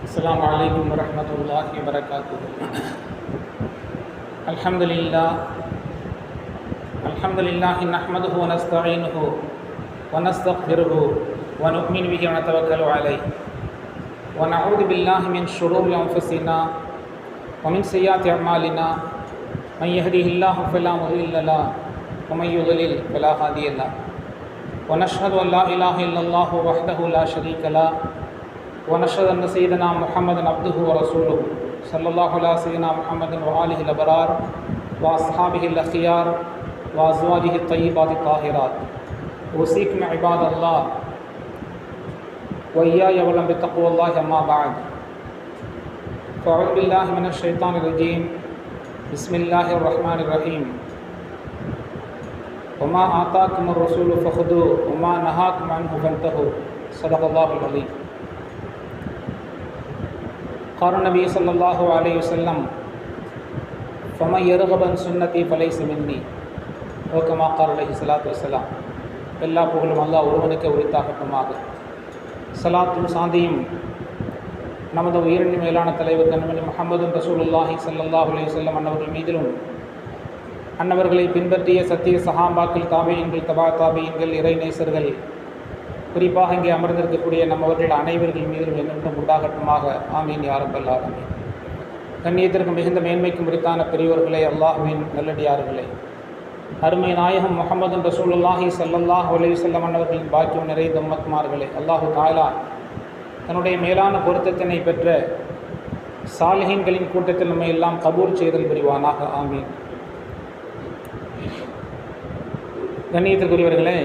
السلام عليكم ورحمة الله وبركاته. الحمد لله نحمده ونستعينه ونستغفره ونؤمن به ونتوكل عليه ونعوذ بالله من شرور أنفسنا ومن سيئات أعمالنا من يهده الله فلا مضل له ومن يضلل فلا هادي له ونشهد أن لا إله إلا الله وحده لا شريك له ونشهد أن سيدنا محمدا عبده ورسوله صلى الله على سيدنا محمد وآله الأبرار وأصحابه الأخيار وأزواجه الطيبات الطاهرات. أوصيكم عباد الله وإياي أولا بتقوى الله أما بعد. فأعوذ بالله من الشيطان الرجيم. بسم الله الرحمن الرحيم. وما آتاكم الرسول فخذوه وما نهاكم عنه فانتهوا. صدق الله العظيم. قال النبي صلى الله عليه وسلم فمن يرغب عن سنتي فليس مني وكما قال عليه الصلاة والسلام. எல்லா புகழும் அல்லாஹ் ஒருவனுக்கு உரித்தாகட்டுமாக. ஸலாத்தும் சாந்தியும் நமது உயிரின் மேலான தலைவர் கண்மணி முஹம்மது ரசூலுல்லாஹி ஸல்லல்லாஹு அலைஹி வஸல்லம் அன்னவர்கள் மீதிலும் அன்னவர்களை பின்பற்றிய சத்திய சஹாபாக்கள் தாபீன்கள் தபா தாபீன்கள் இறை நேசர்கள் குறிப்பாக இங்கே அமர்ந்திருக்கக்கூடிய நம்மவர்கள் அனைவர்கள் மீதும் என்னென்றும் உண்டாகட்டுமாக. ஆமீன் யா ரப்பல் ஆலமீன். கண்ணியத்திற்கு மிகுந்த மேன்மைக்கு முறித்தான பெரியோர்களே, அல்லாஹ்வின் நல்லடியார்களே, அருமை நாயகம் முஹம்மது ரசூலுல்லாஹி ஸல்லல்லாஹு அலைஹி வஸல்லம் அன்னவர்களின் பாக்கியம் நிறைந்த உம்மத்மார்களே, அல்லாஹு தஆலா தன்னுடைய மேலான பொருத்தத்தினை பெற்ற சாலிஹீன்களின் கூட்டத்தில் நம்மை எல்லாம் கபூல் செய்தல் புரிவானாக. ஆமீன். கண்ணியத்திற்குரியவர்களே,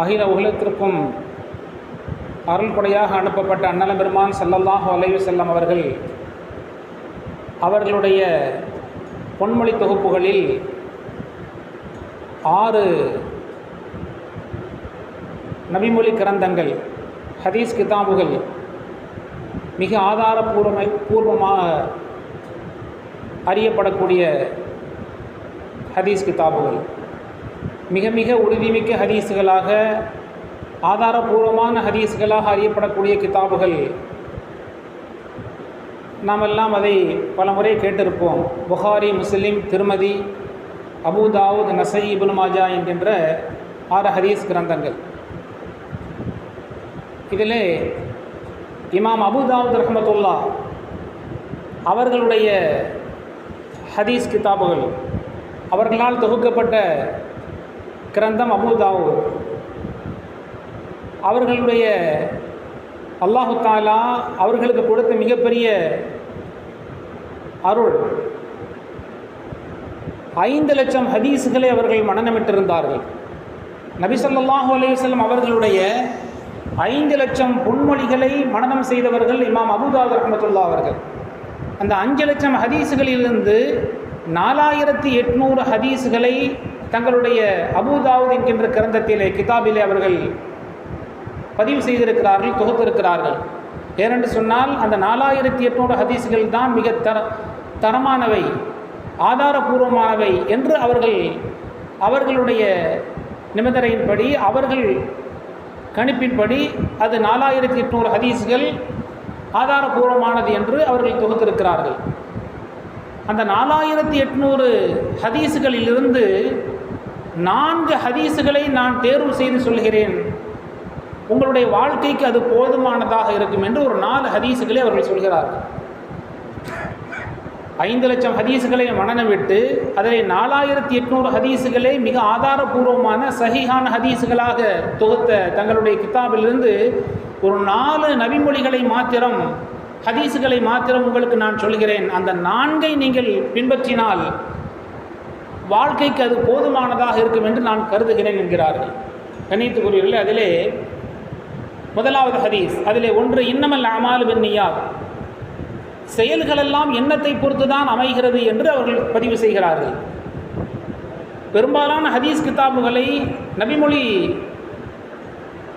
அகில உலகத்திற்கும் அருள் கொடையாக அனுப்பப்பட்ட அண்ணலம் பெருமான் ஸல்லல்லாஹு அலைஹி வஸல்லம் அவர்கள் அவர்களுடைய பொன்மொழி தொகுப்புகளில் 6 நபிமொழி கிரந்தங்கள், ஹதீஸ் கிதாபுகள், மிக ஆதாரபூர்வமாக அறியப்படக்கூடிய ஹதீஸ் கிதாபுகள், மிக மிக உறுதிமிக்க ஹதீஸுகளாக, ஆதாரபூர்வமான ஹதீஸுகளாக அறியப்படக்கூடிய கிதாபுகள். நாமெல்லாம் அதை பல முறை கேட்டிருப்போம். புகாரி, முஸ்லிம், திருமதி, அபூ தாவூத், நஸஈ, இப்னு மாஜா என்கின்ற 6 ஹதீஸ் கிரந்தங்கள். இதில் இமாம் அபூ தாவூத் ரஹ்மத்துல்லாஹ் அவர்களுடைய ஹதீஸ் கிதாபுகள், அவர்களால் தொகுக்கப்பட்ட கிரந்தம் அபூ தாவூத். அவர்களுடைய அல்லாஹு தஆலா அவர்களுக்கு கொடுத்த மிகப்பெரிய அருள், 5 லட்சம் ஹதீஸுகளை அவர்கள் மனனமிட்டிருந்தார்கள். நபி ஸல்லல்லாஹு அலைஹி வஸல்லம் அவர்களுடைய 5 லட்சம் பொன்மொழிகளை மனனம் செய்தவர்கள் இமாம் அபூ தாவூத் ரஹ்மத்துல்லாஹ் அவர்கள். அந்த 5 லட்சம் ஹதீஸுகளிலிருந்து 4800 ஹதீஸுகளை தங்களுடைய அபூ தாவூத் என்கின்ற கிரந்தத்திலே, கிதாபிலே அவர்கள் பதிவு செய்திருக்கிறார்கள், தொகுத்திருக்கிறார்கள். ஏனென்று சொன்னால் அந்த 4800 ஹதீஸுகள் தான் மிக தரமானவை, ஆதாரபூர்வமானவை என்று அவர்களுடைய நிபந்தனையின்படி, அவர்கள் கணிப்பின்படி அது 4800 ஹதீஸுகள் ஆதாரபூர்வமானது என்று அவர்கள் தொகுத்திருக்கிறார்கள். அந்த 4800 ஹதீஸுகளிலிருந்து 4 ஹதீஸுகளை நான் தேர்வு செய்து சொல்கிறேன், உங்களுடைய வாழ்க்கைக்கு அது போதுமானதாக இருக்கும் என்று ஒரு 4 ஹதீஸுகளை அவர்கள் சொல்கிறார்கள். 5 லட்சம் ஹதீஸுகளை மனனமிட்டு அதில் 4800 ஹதீஸுகளை மிக ஆதாரபூர்வமான சஹீஹான ஹதீஸுகளாக தொகுத்த தங்களுடைய கிதாபிலிருந்து ஒரு 4 நபிமொழிகளை மாத்திரம், ஹதீஸுகளை மாத்திரம் உங்களுக்கு நான் சொல்கிறேன், அந்த 4ஐ நீங்கள் பின்பற்றினால் வாழ்க்கைக்கு அது போதுமானதாக இருக்கும் என்று நான் கருதுகிறேன் என்கிறார்கள். கண்ணியத்துக்குரியவர்களே, அதிலே முதலாவது ஹதீஸ், அதிலே ஒன்று, இன்னமல் அமாலு பின்னியாத், செயல்களெல்லாம் எண்ணத்தை பொறுத்து தான் அமைகிறது என்று அவர்கள் பதிவு செய்கிறார்கள். பெரும்பாலான ஹதீஸ் கிதாபுகளை, நபிமொழி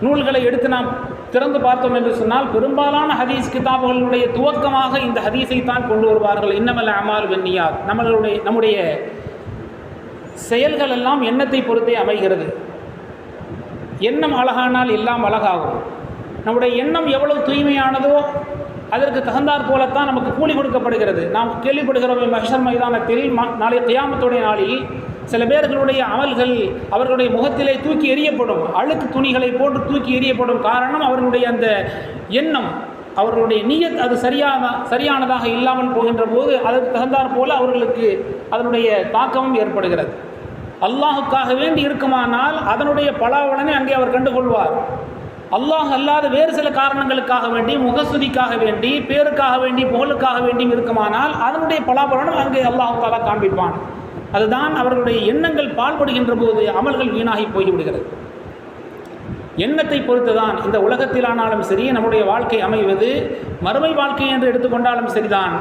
நூல்களை எடுத்து நாம் திறந்து பார்த்தோம் என்று சொன்னால் பெரும்பாலான ஹதீஸ் கிதாபுகளுடைய துவக்கமாக இந்த ஹதீஸை தான் கொண்டு வருவார்கள். இன்னமல் அமாலு பின்னியாத், நம்முடைய செயல்கள் எல்லாம் எண்ணத்தை பொறுத்தே அமைகிறது. எண்ணம் அழகானால் எல்லாம் அழகாகும். நம்முடைய எண்ணம் எவ்வளவு தூய்மையானதோ அதற்கு தகுந்தாற் போலத்தான் நமக்கு கூலி கொடுக்கப்படுகிறது. நாம் கேள்விப்படுகிறோம் மஹ்ஷர் மைதானத்தில் நாளை கியாமத்துடைய நாளில் சில பேர்களுடைய அமல்கள் அவர்களுடைய முகத்திலே தூக்கி எறியப்படும், அழுக்கு துணிகளை போட்டு தூக்கி எறியப்படும். காரணம் அவர்களுடைய அந்த எண்ணம், அவர்களுடைய நியத் அது சரியானதாக இல்லாமல் போகின்ற போது அதற்கு தகுந்தாற் போல அவர்களுக்கு அதனுடைய தாக்கமும் ஏற்படுகிறது. அல்லாஹுக்காக வேண்டி இருக்குமானால் அதனுடைய பலாவலனை அங்கே அவர் கண்டுகொள்வார். அல்லாஹ் அல்லாத வேறு சில காரணங்களுக்காக வேண்டி, முகஸ்துதிக்காக வேண்டி, பேருக்காக வேண்டி, புகழுக்காக வேண்டியும் இருக்குமானால் அதனுடைய பலாபலனும் அங்கே அல்லாஹ் தாலா காண்பிப்பான். அதுதான் அவர்களுடைய எண்ணங்கள் பால்படுகின்ற போது அமல்கள் வீணாகி போய்விடுகிறது. எண்ணத்தை பொறுத்துதான் இந்த உலகத்திலானாலும் சரி நம்முடைய வாழ்க்கை அமைவது, மறுமை வாழ்க்கை என்று எடுத்துக்கொண்டாலும் சரிதான்,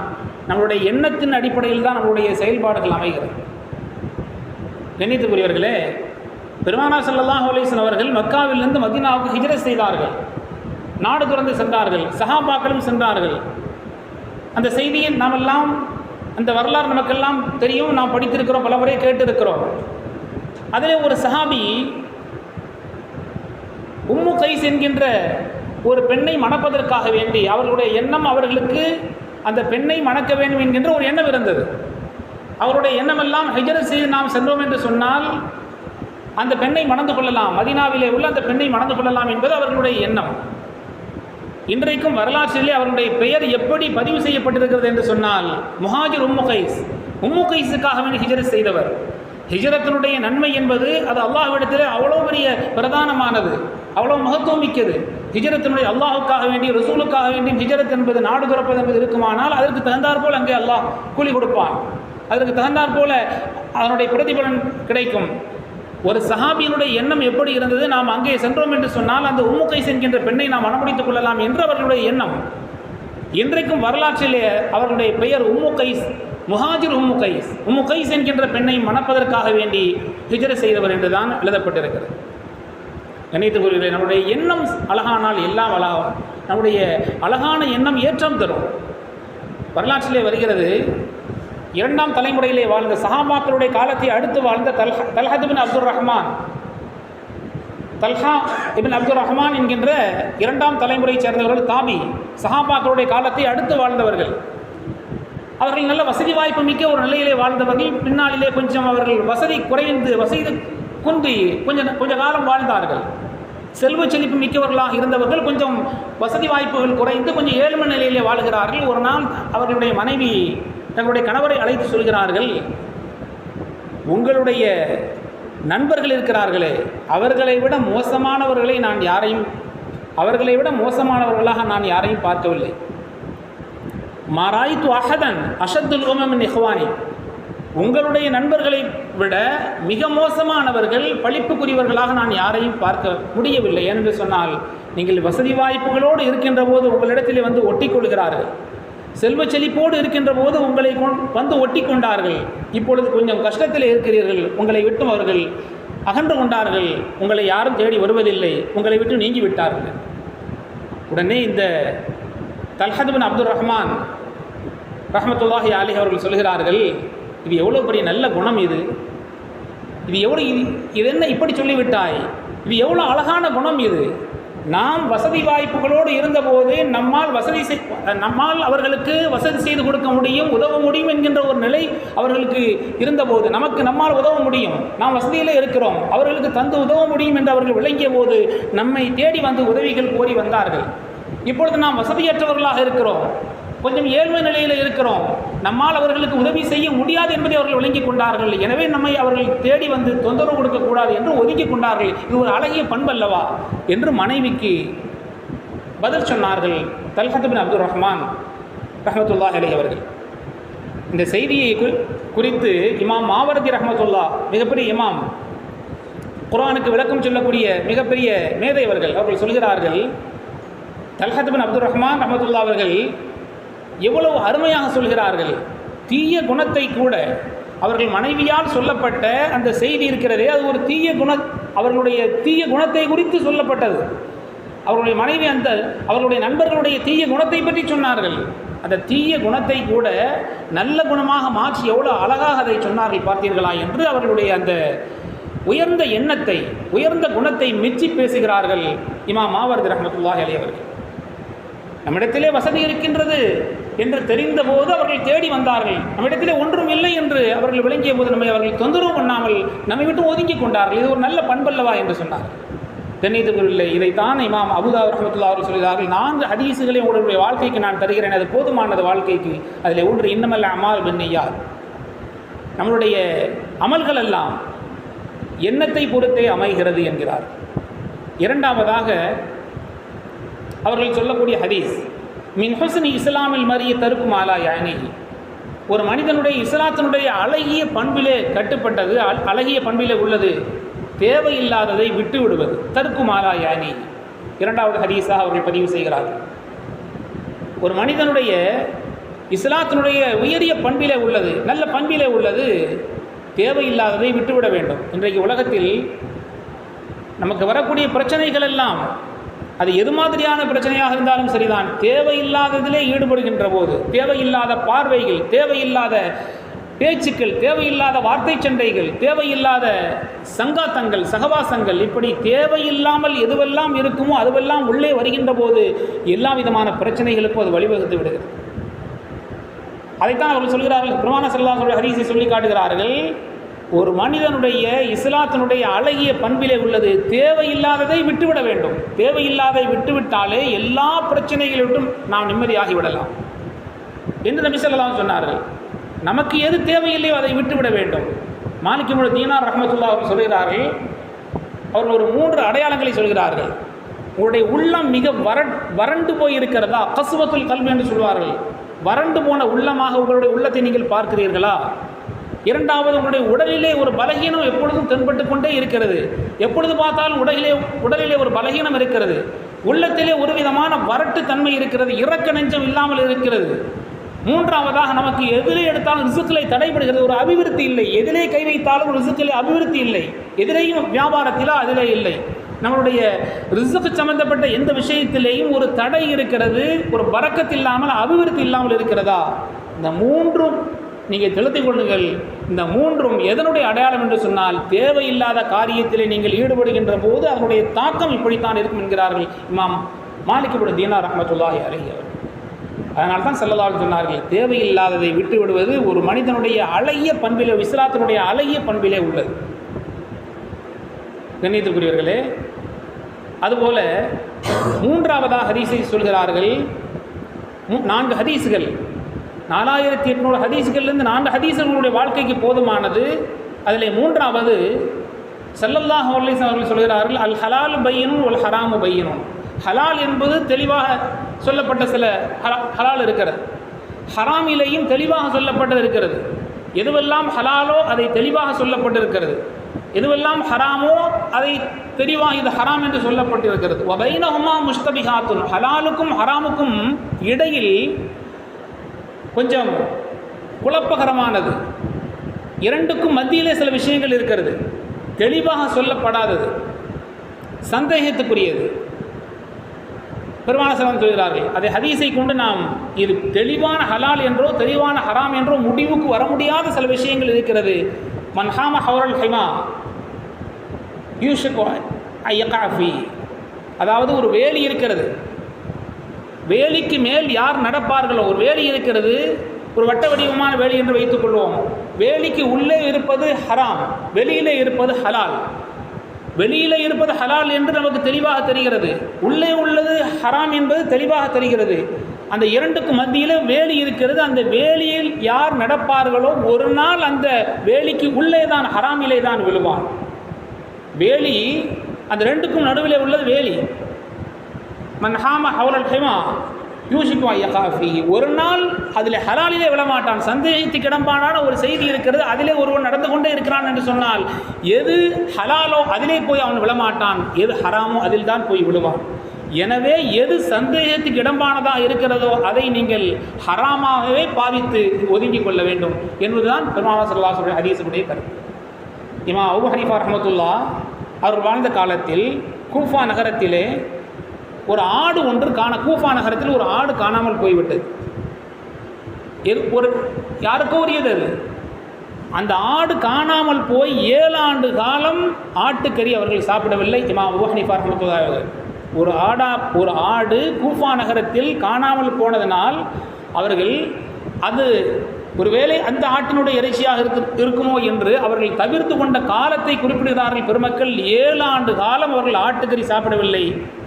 நம்மளுடைய எண்ணத்தின் அடிப்படையில் தான் நம்முடைய செயல்பாடுகள் அமைகிறது. கண்ணியத்துக்குரியவர்களே, பெருமானார் ஸல்லல்லாஹு அலைஹி வஸல்லம் அவர்கள் மக்காவிலிருந்து மதீனாவுக்கு ஹிஜ்ரத் செய்தார்கள், நாடு துறந்து சென்றார்கள், சஹாபாக்களும் சென்றார்கள். அந்த செய்தியை நாமெல்லாம், அந்த வரலாறு நமக்கெல்லாம் தெரியும், நாம் படித்திருக்கிறோம், பல முறை கேட்டிருக்கிறோம். அதிலே ஒரு சஹாபி உம்மு கைஸ் என்கின்ற ஒரு பெண்ணை மணப்பதற்காக வேண்டி அவர்களுடைய எண்ணம், அவர்களுக்கு அந்த பெண்ணை மணக்க வேண்டும் என்கின்ற ஒரு எண்ணம் இருந்தது. அவருடைய எண்ணமெல்லாம் ஹிஜ்ரத் செய்து நாம் சென்றோம் என்று சொன்னால் அந்த பெண்ணை மணந்து கொள்ளலாம், மதீனாவிலே உள்ள அந்த பெண்ணை மணந்து கொள்ளலாம் என்பது அவர்களுடைய எண்ணம். இன்றைக்கும் வரலாற்றிலே அவருடைய பெயர் எப்படி பதிவு செய்யப்பட்டிருக்கிறது என்று சொன்னால் முஹாஜிர் உம்மு கைஸ், உம்மு கைஸுக்காக வேண்டி ஹிஜ்ரத் செய்தவர். ஹிஜ்ரத்தினுடைய நன்மை என்பது அது அல்லாஹ்விடத்திலே அவ்வளோ பெரிய பிரதானமானது, அவ்வளோ மகத்துவம் மிக்கது. ஹிஜ்ரத்தினுடைய அல்லாஹுக்காக வேண்டி, ரசூலுக்காக வேண்டி ஹிஜ்ரத் என்பது, நாடு துறப்பது என்பது இருக்குமானால் அதற்கு தகுந்தாற் போல் அங்கே அல்லாஹ் கூலி கொடுப்பான், அதற்கு தகுந்தாற் போல அதனுடைய பிரதிபலன் கிடைக்கும். ஒரு சஹாபியினுடைய எண்ணம் எப்படி இருந்தது, நாம் அங்கே சென்றோம் என்று சொன்னால் அந்த உம்மு கைஸ் என்கின்ற பெண்ணை நாம் மணமுடித்துக் கொள்ளலாம் என்று அவர்களுடைய எண்ணம். இன்றைக்கும் வரலாற்றிலே அவர்களுடைய பெயர் உம்மு கைஸ், முஹாஜிர் உம்மு கைஸ், உம்மு கைஸ் என்கின்ற பெண்ணை மணப்பதற்காக வேண்டி ஹிஜ்ரத் செய்தவர் என்றுதான் எழுதப்பட்டிருக்கிறது. கண்ணியத்துக்குரியவர்களே, நம்முடைய எண்ணம் அழகானால் எல்லாம் அழகாகும். நம்முடைய அழகான எண்ணம் ஏற்றம் தரும். வரலாற்றிலே வருகிறது, இரண்டாம் தலைமுறையிலே வாழ்ந்த சஹாபாக்களுடைய காலத்தை அடுத்து வாழ்ந்த தல்ஹா இப்னு அப்துர் ரஹ்மான், தல்ஹா இப்னு அப்துர் ரஹ்மான் என்கின்ற இரண்டாம் தலைமுறையை சேர்ந்தவர்கள் தாபி, சஹாபாக்களுடைய காலத்தை அடுத்து வாழ்ந்தவர்கள். அவர்கள் நல்ல வசதி வாய்ப்பு மிக்க ஒரு நிலையிலே வாழ்ந்தவர்கள். பின்னாளிலே கொஞ்சம் அவர்கள் வசதி குறைந்து, வசதி குன்றி கொஞ்ச காலம் வாழ்ந்தார்கள். செல்வ செழிப்பு மிக்கவர்களாக இருந்தவர்கள் கொஞ்சம் வசதி வாய்ப்புகள் குறைந்து கொஞ்சம் ஏழ்மை நிலையிலே வாழ்கிறார்கள். ஒரு நாள் அவர்களுடைய மனைவி தங்களுடைய கணவரை அழைத்து சொல்கிறார்கள், உங்களுடைய நண்பர்கள் இருக்கிறார்களே, அவர்களை விட மோசமானவர்களாக நான் யாரையும் பார்க்கவில்லை. மாராய்த்து அஹதன் அஷத்துல் உமமின் இஹ்வானி, உங்களுடைய நண்பர்களை விட மிக மோசமானவர்கள், பழிப்புக்குரியவர்களாக நான் யாரையும் பார்க்க முடியவில்லை. என்று சொன்னால், நீங்கள் வசதி வாய்ப்புகளோடு இருக்கின்ற போது உங்களிடத்திலே வந்து ஒட்டி கொள்கிறார்கள், செல்வ செழிப்போடு இருக்கின்ற போது உங்களை வந்து ஒட்டி கொண்டார்கள். இப்பொழுது கொஞ்சம் கஷ்டத்தில் இருக்கிறீர்கள், உங்களை விட்டும் அவர்கள் அகன்று கொண்டார்கள், உங்களை யாரும் தேடி வருவதில்லை, உங்களை விட்டு நீங்கி விட்டார்கள். உடனே இந்த தல்ஹா இப்னு அப்துர் ரஹ்மான் ரஹ்மத்துல்லாஹி அலைஹி அவர்கள் சொல்கிறார்கள், இது எவ்வளோ பெரிய நல்ல குணம், இது என்ன இப்படி சொல்லிவிட்டாய், இது எவ்வளோ அழகான குணம் இது. நாம் வசதி வாய்ப்புகளோடு இருந்தபோது நம்மால் அவர்களுக்கு வசதி செய்து கொடுக்க முடியும், உதவ முடியும் என்கின்ற ஒரு நிலை அவர்களுக்கு இருந்தபோது, நம்மால் உதவ முடியும், நாம் வசதியிலே இருக்கிறோம், அவர்களுக்கு தந்து உதவ முடியும் என்று அவர்கள் விளங்கிய போது நம்மை தேடி வந்து உதவிகள் கோரி வந்தார்கள். இப்பொழுது நாம் வசதியற்றவர்களாக இருக்கிறோம், கொஞ்சம் ஏழ்மை நிலையில் இருக்கிறோம், நம்மால் அவர்களுக்கு உதவி செய்ய முடியாது என்பதை அவர்கள் விளங்கி கொண்டார்கள். எனவே நம்மை அவர்கள் தேடி வந்து தொந்தரவு கொடுக்கக்கூடாது என்று ஒதுக்கி கொண்டார்கள். இது ஒரு அழகிய பண்பல்லவா என்று மனைவிக்கு பதில் சொன்னார்கள் தல்ஹா இப்னு அப்துர் ரஹ்மான் ரஹ்மத்துல்லாஹி அலைஹி அவர்கள். இந்த செய்தியை குறித்து இமாம் மாவர்தி ரஹ்மத்துல்லா, மிகப்பெரிய இமாம், குர்ஆனுக்கு விளக்கம் சொல்லக்கூடிய மிகப்பெரிய மேதை அவர்கள் சொல்கிறார்கள், தல்ஹா இப்னு அப்துர் ரஹ்மான் ரஹ்மத்துல்லா அவர்கள் எவ்வளவு அருமையாக சொல்கிறார்கள். தீய குணத்தை கூட அவர்கள் மனைவியால் சொல்லப்பட்ட அந்த செய்தி இருக்கிறதே, அது ஒரு அவர்களுடைய தீய குணத்தை குறித்து சொல்லப்பட்டது. அவர்களுடைய மனைவி அவர்களுடைய நண்பர்களுடைய தீய குணத்தை பற்றி சொன்னார்கள். அந்த தீய குணத்தை கூட நல்ல குணமாக மாற்றி எவ்வளோ அழகாக அதை சொன்னார்கள் பார்த்தீர்களா என்று அவர்களுடைய அந்த உயர்ந்த எண்ணத்தை, உயர்ந்த குணத்தை மெச்சி பேசுகிறார்கள் இமாம் மாவர்தி ரஹ்மத்துல்லாஹி அலைஹி அவர்கள். நம்மிடத்திலே வசதி இருக்கின்றது என்று தெரிந்த போது அவர்கள் தேடி வந்தார்கள். நம்மிடத்திலே ஒன்றும் இல்லை என்று அவர்கள் விளங்கிய போது நம்மை அவர்கள் தொந்தரவு பண்ணாமல் நம்மை விட்டு ஒதுங்கி கொண்டார்கள். இது ஒரு நல்ல பண்பல்லவா என்று சொன்னார்கள். தென்னியத்துக்குள்ளே இதைத்தான் இமாம் அபூதாவூத் ரஹ்மத்துல்லாஹி அவர்கள் சொல்கிறார்கள், 4 ஹதீஸுகளை உங்களுடைய வாழ்க்கைக்கு நான் தருகிறேன், அது போதுமானது வாழ்க்கைக்கு. அதில் ஒன்று இன்னமல் அமால் பின்னிய்யாத், நம்மளுடைய அமல்கள் எல்லாம் எண்ணத்தை பொறுத்தே அமைகிறது என்கிறார். இரண்டாவதாக அவர்கள் சொல்லக்கூடிய ஹதீஸ், மின் ஹுஸ்னி இஸ்லாமில் மரிய தருக்கும் ஆலா யானி, ஒரு மனிதனுடைய இஸ்லாத்தினுடைய அழகிய பண்பிலே கட்டுப்பட்டது, அழகிய பண்பிலே உள்ளது தேவையில்லாததை விட்டு விடுவது, தருக்கும் ஆலா யானி. இரண்டாவது ஹதீஸாக அவர்கள் பதிவு செய்கிறார்கள். ஒரு மனிதனுடைய இஸ்லாத்தினுடைய உயரிய பண்பிலே உள்ளது, நல்ல பண்பிலே உள்ளது தேவையில்லாததை விட்டுவிட வேண்டும். இன்றைக்கு உலகத்தில் நமக்கு வரக்கூடிய பிரச்சனைகள் எல்லாம் அது எது மாதிரியான பிரச்சனையாக இருந்தாலும் சரிதான், தேவையில்லாததிலே ஈடுபடுகின்ற போது, தேவையில்லாத பார்வைகள், தேவையில்லாத பேச்சுக்கள், தேவையில்லாத வார்த்தை சண்டைகள், தேவையில்லாத சங்காத்தங்கள், சகவாசங்கள், இப்படி தேவையில்லாமல் எதுவெல்லாம் இருக்குமோ அதுவெல்லாம் உள்ளே வருகின்ற போது எல்லா விதமான பிரச்சனைகளுக்கும் அது வழிவகுத்து விடுகிறது. அதைத்தான் அவர்கள் சொல்கிறார்கள். பெருமானார் ஸல்லல்லாஹு அலைஹி வஸல்லம் ஹதீஸை சொல்லி காட்டுகிறார்கள், ஒரு மனிதனுடைய இஸ்லாத்தினுடைய அழகிய பண்பிலே உள்ளது தேவையில்லாததை விட்டுவிட வேண்டும். தேவையில்லாதை விட்டுவிட்டாலே எல்லா பிரச்சனைகளிலும் நாம் நிம்மதியாகி விடலாம் என்று நபி ஸல்லல்லாஹு அலைஹி சொன்னார்கள். நமக்கு எது தேவையில்லையோ அதை விட்டுவிட வேண்டும். மாலிக் இப்னு தீனார் ரஹ்மத்துல்லாஹி அவர்கள் சொல்கிறார்கள், அவர்கள் ஒரு 3 அடையாளங்களை சொல்கிறார்கள். உங்களுடைய உள்ளம் மிக வறண்டு போய் இருக்கிறதா, கஸ்வத்துல் கல்பி என்று சொல்வார்கள், வறண்டு போன உள்ளமாக உங்களுடைய உள்ளத்தை நீங்கள் பார்க்கிறீர்களா? இரண்டாவது, உங்களுடைய உடலிலே ஒரு பலகீனம் எப்பொழுதும் தென்பட்டு கொண்டே இருக்கிறது, எப்பொழுது பார்த்தாலும் உடலிலே ஒரு பலகீனம் இருக்கிறது, உள்ளத்திலே ஒரு விதமான வறட்டு தன்மை இருக்கிறது, இரக்க நெஞ்சம் இல்லாமல் இருக்கிறது. மூன்றாவதாக, நமக்கு எதிலே எடுத்தாலும் ரிசுக்கிலே தடைபடுகிறது, ஒரு அபிவிருத்தி இல்லை, எதிலே கை வைத்தாலும் ரிசுக்கிலே அபிவிருத்தி இல்லை, எதிலேயும் வியாபாரத்திலோ அதிலே இல்லை. நம்மளுடைய ரிசுக்கு சம்பந்தப்பட்ட எந்த விஷயத்திலேயும் ஒரு தடை இருக்கிறது, ஒரு பரக்கத்து இல்லாமல் அபிவிருத்தி இல்லாமல் இருக்கிறதா? இந்த 3 நீங்கள் தெளித்துக் கொள்ளுங்கள். இந்த 3 எதனுடைய அடையாளம் என்று சொன்னால், தேவையில்லாத காரியத்திலே நீங்கள் ஈடுபடுகின்ற போது அதனுடைய தாக்கம் இப்படித்தான் இருக்கும் என்கிறார்கள் இமாம் மாலிக் இப்னு தீனார் ரஹ்மத்துல்லாஹி அலைஹி அவர்கள். அதனால் தான் ஸல்லல்லாஹு அலைஹி சொன்னார்கள், தேவையில்லாததை விட்டு விடுவது ஒரு மனிதனுடைய அழகிய பண்பிலே, இஸ்லாத்தினுடைய அழகிய பண்பிலே உள்ளது. கண்ணியத்திற்குரியவர்களே, அதுபோல 3வது ஹதீஸை சொல்கிறார்கள். 4 ஹதீஸுகள், 4800 ஹதீஸுகளிலிருந்து 4 ஹதீஸுகளுடைய வாழ்க்கைக்கு போதுமானது. அதில் 3வது ஸல்லல்லாஹு அலைஹி வஸல்லம் அவர்கள் சொல்கிறார்கள், அல் ஹலால் பையினும் வல் ஹராமு பையினும். ஹலால் என்பது தெளிவாக சொல்லப்பட்ட சில ஹலால் இருக்கிறது, ஹராமிலேயும் தெளிவாக சொல்லப்பட்டது இருக்கிறது. எதுவெல்லாம் ஹலாலோ அதை தெளிவாக சொல்லப்பட்டிருக்கிறது, எதுவெல்லாம் ஹராமோ அதை தெளிவாக இது ஹராம் என்று சொல்லப்பட்டிருக்கிறது. வபைனஹுமா முஸ்தபிஹாத்துன், ஹலாலுக்கும் ஹராமுக்கும் இடையில் கொஞ்சம் குழப்பகரமானது, இரண்டுக்கும் மத்தியிலே சில விஷயங்கள் இருக்கிறது, தெளிவாக சொல்லப்படாதது, சந்தேகத்துக்குரியது. பெருமானார் ஸல்லல்லாஹு அலைஹி சொல்கிறார்கள், அதை ஹதீஸை கொண்டு நாம் இது தெளிவான ஹலால் என்றோ தெளிவான ஹராம் என்றோ முடிவுக்கு வர முடியாத சில விஷயங்கள் இருக்கிறது. மன்ஹாம ஹௌரல் ஹிமா யூஷுகு ஐயகாஃபி, அதாவது ஒரு வேலி இருக்கிறது, வேலிக்கு மேல் யார் நடப்பார்களோ, ஒரு வேலி இருக்கிறது, ஒரு வட்ட வடிவமான வேலி என்று வைத்துக் கொள்வோம். வேலிக்கு உள்ளே இருப்பது ஹராம், வெளியிலே இருப்பது ஹலால். வெளியிலே இருப்பது ஹலால் என்று நமக்கு தெளிவாக தெரிகிறது, உள்ளே உள்ளது ஹராம் என்பது தெளிவாக தெரிகிறது. அந்த இரண்டுக்கும் மத்தியில் வேலி இருக்கிறது. அந்த வேலியில் யார் நடப்பார்களோ ஒரு நாள் அந்த வேலிக்கு உள்ளே தான், ஹராமிலே தான் விழுவான். வேலி அந்த ரெண்டுக்கும் நடுவிலே உள்ளது வேலி. மன்ஹாம ஹௌலல் ஹிமா யூஷிகு ஐயகாஃபி, ஒரு நாள் அதில் ஹலாலிலே விழமாட்டான். சந்தேகத்துக்கு இடம்பாடான ஒரு செய்தி இருக்கிறது, அதிலே ஒருவன் நடந்து கொண்டே இருக்கிறான் என்று சொன்னால், எது ஹலாலோ அதிலே போய் அவன் விழமாட்டான், எது ஹராமோ அதில் தான் போய் விழுவான். எனவே எது சந்தேகத்துக்கு இடம்பானதாக இருக்கிறதோ அதை நீங்கள் ஹராமாகவே பாவித்து ஒதுங்கிக் கொள்ள வேண்டும் என்பதுதான் பெருமானார் ஸல்லல்லாஹு அலைஹி வஸல்லம் ஹதீஸுடைய கருத்து. இமாம் அபூ ஹனீஃபா ரஹ்மத்துல்லாஹ் அவர் வாழ்ந்த காலத்தில் கூஃபா நகரத்திலே ஒரு ஆடு ஒன்று கூஃபா நகரத்தில் ஒரு ஆடு காணாமல் போய்விட்டது. ஒரு யாருக்கோ உரியது அது. அந்த ஆடு காணாமல் போய் 7 ஆண்டு காலம் ஆட்டுக்கறி அவர்கள் சாப்பிடவில்லை. இமாம் அபூ ஹனீஃபா ரஹ்மத்துல்லாஹி அலைஹி ஒரு ஆடு கூஃபா நகரத்தில் காணாமல் போனதனால் அவர்கள் அது ஒருவேளை அந்த ஆட்டினுடைய இறைச்சியாக இருக்குமோ என்று அவர்கள் தவிர்த்து கொண்ட காலத்தை குறிப்பிடுகிறார்கள் பெருமக்கள். 7 ஆண்டு காலம் அவர்கள் ஆட்டுக்கறி சாப்பிடவில்லை,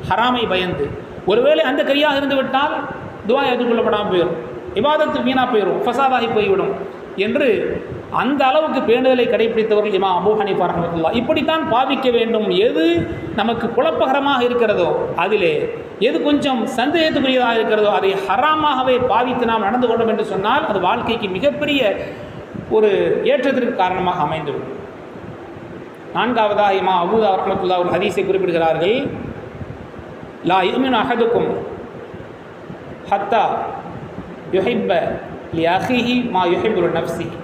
ஹராமை பயந்து. ஒருவேளை அந்த கறியாக இருந்து விட்டால் துவா ஏற்றுக்கொள்ளப்படாமல் போயிடும், இபாதத்து வீணாக போயிடும், ஃபசாதாகி போய்விடும் என்று அந்த அளவுக்கு பேணுதலை கடைபிடித்தவர்கள் இமாம் அபூ ஹனீஃபா ரஹ்மத்துல்லாஹி. இப்படித்தான் பாவிக்க வேண்டும். எது நமக்கு குழப்பகரமாக இருக்கிறதோ, அதிலே எது கொஞ்சம் சந்தேகத்துக்குரியதாக இருக்கிறதோ அதை ஹராமாகவே பாவித்து நாம் நடந்து கொண்டோம் என்று சொன்னால் அது வாழ்க்கைக்கு மிகப்பெரிய ஒரு ஏற்றத்திற்கு காரணமாக அமைந்துவிடும். 4வதாக இமாம் அபூ தாவூத் ரஹ்மத்துல்லாஹி ஒரு ஹதீஸை குறிப்பிடுகிறார்கள். லா யுமினு அஹதுக்கும் ஹத்தா யுஹிப்ப லி அஹீஹி மா யுஹிப்பு லிநஃப்ஸிஹி.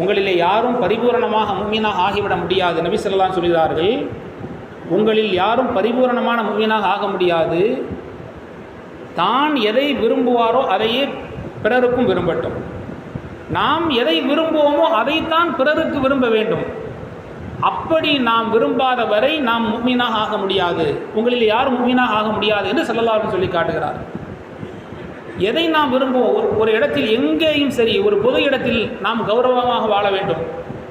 உங்களிலே யாரும் பரிபூரணமாக முஃமினாக ஆகிவிட முடியாது. நபி ஸல்லல்லாஹு அலைஹி வஸல்லம் சொல்கிறார்கள், உங்களில் யாரும் பரிபூரணமான முஃமினாக ஆக முடியாது, தான் எதை விரும்புவாரோ அதையே பிறருக்கும் விரும்பட்டும். நாம் எதை விரும்புவோமோ அதைத்தான் பிறருக்கு விரும்ப வேண்டும். அப்படி நாம் விரும்பாத வரை நாம் முஃமினாக ஆக முடியாது. உங்களில் யாரும் முஃமினாக ஆக முடியாது என்று ஸல்லல்லாஹு அலைஹி வஸல்லம் சொல்லி காட்டுகிறார். எதை நாம் விரும்புவோம், ஒரு இடத்தில் எங்கேயும் சரி, ஒரு பொது இடத்தில் நாம் கௌரவமாக வாழ வேண்டும்,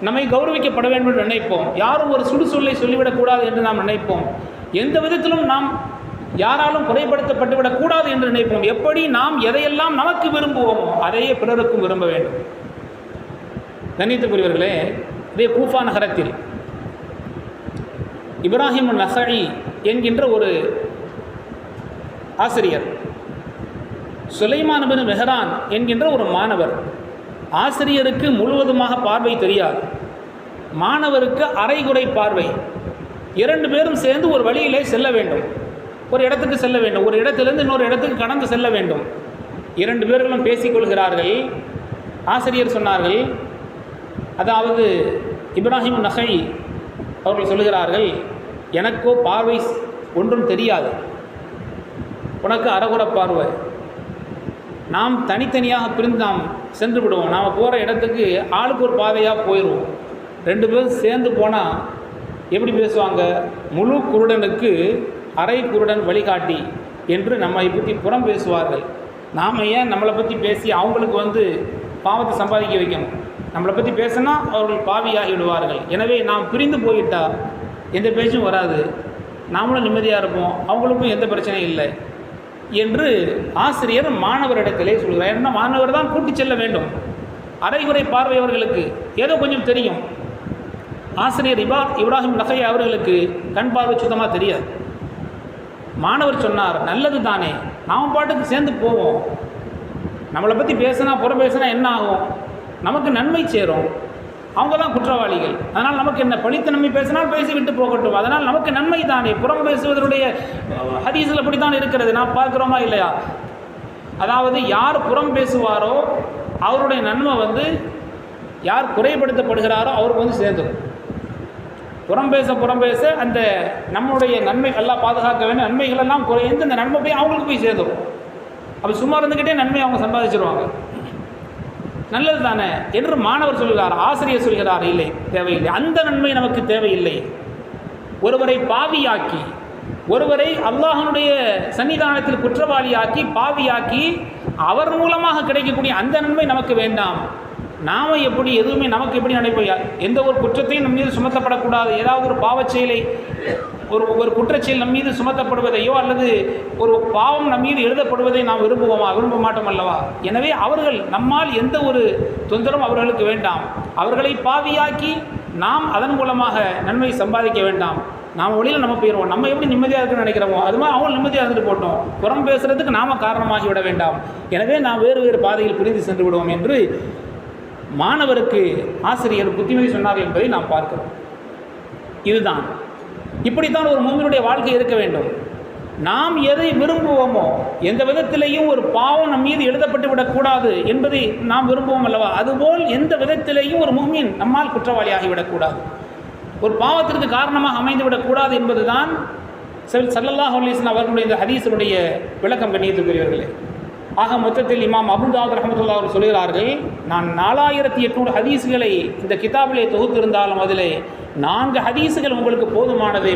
நம்மை கௌரவிக்கப்பட வேண்டும் என்று நினைப்போம். யாரும் ஒரு சுடுசொல்லை சொல்லிவிடக்கூடாது என்று நாம் நினைப்போம். எந்த விதத்திலும் நாம் யாராலும் குறைப்படுத்தப்பட்டுவிடக்கூடாது என்று நினைப்போம். எப்படி நாம் எதையெல்லாம் நமக்கு விரும்புவோமோ அதையே பிறருக்கும் விரும்ப வேண்டும். கண்ணியத்துக்குரியவர்களே, இதே கூஃபா நகரத்தில் இப்ராஹிம் நஸஇ என்கின்ற ஒரு ஆசிரியர், சுலைமான் இப்னு மெஹ்ரான் என்கின்ற ஒரு மாணவர். ஆசிரியருக்கு முழுவதுமாக பார்வை தெரியாது, மாணவருக்கு அரைகுறை பார்வை. 2 பேரும் சேர்ந்து ஒரு வழியிலே செல்ல வேண்டும், ஒரு இடத்துக்கு செல்ல வேண்டும், ஒரு இடத்திலிருந்து இன்னொரு இடத்துக்கு கடந்து செல்ல வேண்டும். 2 பேர்களும் பேசிக்கொள்கிறார்கள். ஆசிரியர் சொன்னார்கள், அதாவது இப்ராஹிம் நஸஇ அவர்கள் சொல்லுகிறார்கள், எனக்கோ பார்வை ஒன்றும் தெரியாது, உனக்கு அரைகுறை பார்வை. நாம் தனித்தனியாக பிரிந்து நாம் சென்று விடுவோம். நாம் போகிற இடத்துக்கு ஆளுக்கு ஒரு பாதையாக போயிடுவோம். 2 பேரும் சேர்ந்து போனால் எப்படி பேசுவாங்க? முழு குருடனுக்கு அரை குருடன் வழிகாட்டி என்று நம்மை பற்றி புறம் பேசுவார்கள். நாம் ஏன் நம்மளை பற்றி பேசி அவங்களுக்கு பாவத்தை சம்பாதிக்க வைக்கணும்? நம்மளை பற்றி பேசினா அவர்கள் பாவியாகி விடுவார்கள். எனவே நாம் பிரிந்து போயிட்டால் எந்த பேச்சும் வராது, நாமளும் நிம்மதியாக இருப்போம், அவங்களுக்கும் எந்த பிரச்சனையும் இல்லை என்று ஆசிரியர் மாணவரிடத்திலே சொல்கிறார். ஏன்னா மாணவர் தான் கூட்டி செல்ல வேண்டும். அரைகுறை பார்வை அவர்களுக்கு ஏதோ கொஞ்சம் தெரியும். ஆசிரியர் இப்ராஹிம் நஸஇ அவர்களுக்கு கண் பார்வை சுத்தமாக தெரியாது. மாணவர் சொன்னார், நல்லது தானே, நாம் பாட்டுக்கு சேர்ந்து போவோம், நம்மளை பற்றி பேசினா புறம் பேசினா என்ன ஆகும்? நமக்கு நன்மை சேரும். அவங்க தான் குற்றவாளிகள், அதனால் நமக்கு என்ன? பழித்த நன்மை பேசினால் பேசி விட்டு போகட்டும், அதனால் நமக்கு நன்மை தானே. புறம் பேசுவதனுடைய ஹதீஸில் அப்படி தான் இருக்கிறது, நாம் பார்க்குறோமா இல்லையா? அதாவது யார் புறம் பேசுவாரோ அவருடைய நன்மை யார் குறைபடுத்தப்படுகிறாரோ அவருக்கு சேர்ந்துடும். புறம் பேச அந்த நம்முடைய நன்மை எல்லாம் பாதுகாக்க வேண்டிய நன்மைகள் எல்லாம் குறைந்து அந்த நன்மை போய் அவங்களுக்கு போய் சேர்ந்துடும். அப்போ சும்மா இருந்துக்கிட்டே நன்மை அவங்க சம்பாதிச்சிருவாங்க. நல்லது தானே என்று மாணவர் சொல்கிறார். ஆசிரியர் சொல்கிறார், இல்லை, தேவையில்லை, அந்த நன்மை நமக்கு தேவையில்லை. ஒருவரை பாவியாக்கி, ஒருவரை அல்லாஹ்வுடைய சன்னிதானத்தில் குற்றவாளியாக்கி பாவியாக்கி அவர் மூலமாக கிடைக்கக்கூடிய அந்த நன்மை நமக்கு வேண்டாம். நாம் எப்படி எதுவுமே நமக்கு எப்படி நினைப்போம்? எந்த ஒரு குற்றத்தையும் நம் மீது சுமத்தப்படக்கூடாது. ஏதாவது ஒரு பாவச்செயலை, ஒரு குற்றச்செயல் நம் மீது சுமத்தப்படுவதையோ அல்லது ஒரு பாவம் நம் மீது எழுதப்படுவதை நாம் விரும்புவோமா? விரும்ப மாட்டோம் அல்லவா? எனவே அவர்கள் நம்மால் எந்த ஒரு தொந்தரவும் அவர்களுக்கு வேண்டாம். அவர்களை பாவியாக்கி நாம் அதன் மூலமாக நன்மை சம்பாதிக்க வேண்டாம். நாம் வழியில் நம்ம போயிடுவோம். நம்ம எப்படி நிம்மதியாக இருக்குன்னு நினைக்கிறோமோ அது மாதிரி அவங்க நிம்மதியாக இருந்துட்டு போட்டோம். புறம் பேசுகிறதுக்கு நாம் காரணமாகி விட வேண்டாம். எனவே நாம் வேறு வேறு பாதையில் பிரிந்து சென்று விடுவோம் என்று மாணவருக்கு ஆசிரியர் புத்திமதி சொன்னார்கள் என்பதை நாம் பார்க்கிறோம். இதுதான், இப்படித்தான் ஒரு முஃமினுடைய வாழ்க்கை இருக்க வேண்டும். நாம் எதை விரும்புவோமோ, எந்த விதத்திலேயும் ஒரு பாவம் நம் மீது எழுதப்பட்டு விடக்கூடாது என்பதை நாம் விரும்புவோம் அல்லவா? அதுபோல் எந்த விதத்திலேயும் ஒரு முஃமின் நம்மால் குற்றவாளியாகிவிடக்கூடாது, ஒரு பாவத்திற்கு காரணமாக அமைந்துவிடக்கூடாது என்பதுதான் ஸல்லல்லாஹு அலைஹி வஸல்லம் அவர்களுடைய இந்த ஹதீஸுடைய விளக்கம். கண்ணியத்துக்குரியவர்களே, ஆக மொத்தத்தில் இமாம் அபூ தாவூத் ரஹ்மத்துல்லாஹி அவர்கள் சொல்கிறார்கள், நான் 4800 ஹதீஸ்களை இந்த கிதாபிலே தொகுத்திருந்தாலும் அதிலே 4 ஹதீஸுகள் உங்களுக்கு போதுமானது,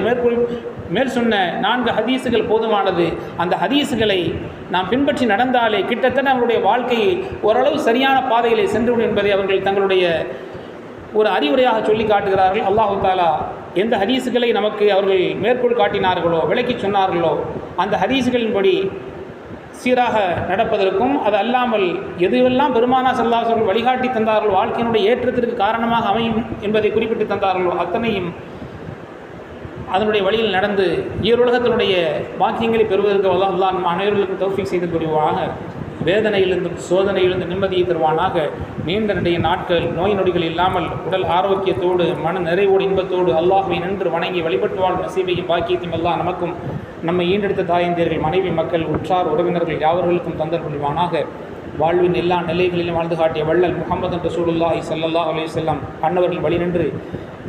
மேல் சொன்ன 4 ஹதீஸுகள் போதுமானது. அந்த ஹதீஸுகளை நாம் பின்பற்றி நடந்தாலே கிட்டத்தட்ட அவருடைய வாழ்க்கையை ஓரளவு சரியான பாதையிலே சென்றுவிடும் என்பதை அவர்கள் தங்களுடைய ஒரு அறிவுரையாக சொல்லி காட்டுகிறார்கள். அல்லாஹு தாலா எந்த ஹதீஸுகளை நமக்கு அவர்கள் மேற்கோள் காட்டினார்களோ, விளக்கி சொன்னார்களோ, அந்த ஹதீஸுகளின்படி சீராக நடப்பதற்கும், அது அல்லாமல் எதுவெல்லாம் பெருமானா ஸல்லல்லாஹு அலைஹி வஸல்லம் வழிகாட்டி தந்தார்களோ, வாழ்க்கையினுடைய ஏற்றத்திற்கு காரணமாக அமையும் என்பதை குறிப்பிட்டு தந்தார்களோ, அத்தனையும் அதனுடைய வழியில் நடந்து ஈருலகத்தினுடைய வாக்கியங்களை பெறுவதற்கு அல்லாஹ் நம் அனைவர்களுக்கும் தௌஃபீக் செய்து புரிவானாக. வேதனையிலிருந்தும் சோதனையிலிருந்து நிம்மதியை தருவானாக. நீண்ட நெடிய நாட்கள் நோய் நொடிகள் இல்லாமல் உடல் ஆரோக்கியத்தோடு மன நிறைவோடு இன்பத்தோடு அல்லாஹ்வை நின்று வணங்கி வழிபட்டு வாழ் நசீபையும் பாக்கியத்தையும் அல்லாஹ் நமக்கும் நம்மை ஈண்டெடுத்த தாயந்தீர்கள் மனைவி மக்கள் உற்றார் உறவினர்கள் யாவர்களுக்கும் தந்தர் புரிவானாக. வாழ்வின் எல்லா நிலைகளிலும் வாழ்ந்து காட்டிய வள்ளல் முஹம்மது ரசூலுல்லாஹி ஸல்லல்லாஹு அலைஹி வஸல்லம் அன்னவர்கள் வழி நின்று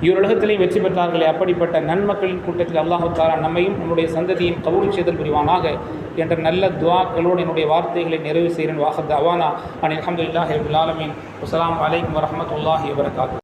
இவ்வுலகத்திலேயும் வெற்றி பெற்றார்களே, அப்படிப்பட்ட நன்மக்களின் கூட்டத்தில் அல்லாஹு தஆலா நம்மையும் நம்முடைய சந்ததியும் கபூல் செய்தல் புரிவானாக என்ற நல்ல துஆக்களோடு என்னுடைய வார்த்தைகளை நிறைவு செய்கிறேன். வாஹத் தவானா அனில் அல்ஹம்துலில்லாஹி ரப்பில் ஆலமீன். அஸ்ஸலாமு அலைக்கும் வரஹ்மத்துல்லாஹி வபரகாத்துஹு.